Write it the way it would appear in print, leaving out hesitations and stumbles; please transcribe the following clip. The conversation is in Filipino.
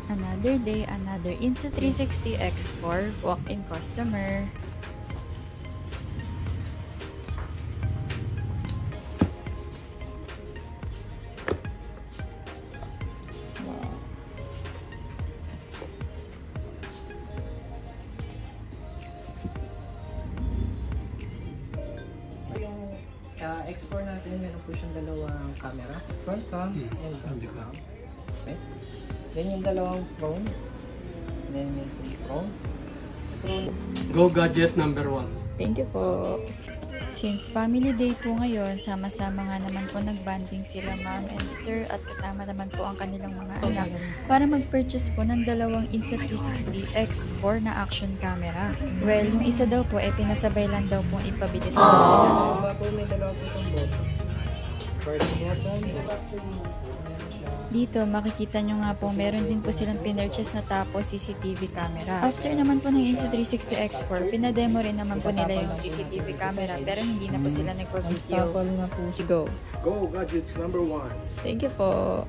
Another day, another Insta360 X4 walk-in customer. X4 natin, meron po siyang dalawang camera, front cam and back cam. Okay. Then yung dalawang prone, then yung 3 prone, scroll. Go Gadget number 1. Thank you po. Since family day po ngayon, sama-sama nga naman po nagbanding sila ma'am and sir at kasama naman po ang kanilang mga anak para mag-purchase po ng dalawang Insta360 X4 na action camera. Well, yung isa daw po pinasabay lang daw pong ipabili sa kanila. Diba po may dalawa po itong button. First button, Dito, makikita nyo nga po, meron din po silang pinurchase na tapos CCTV camera. After naman po ng Insta360 X4, pinademo rin naman po nila yung CCTV camera pero hindi na po sila nagpa-video. install na po siya. Go! Go Gadgets number 1. Thank you po!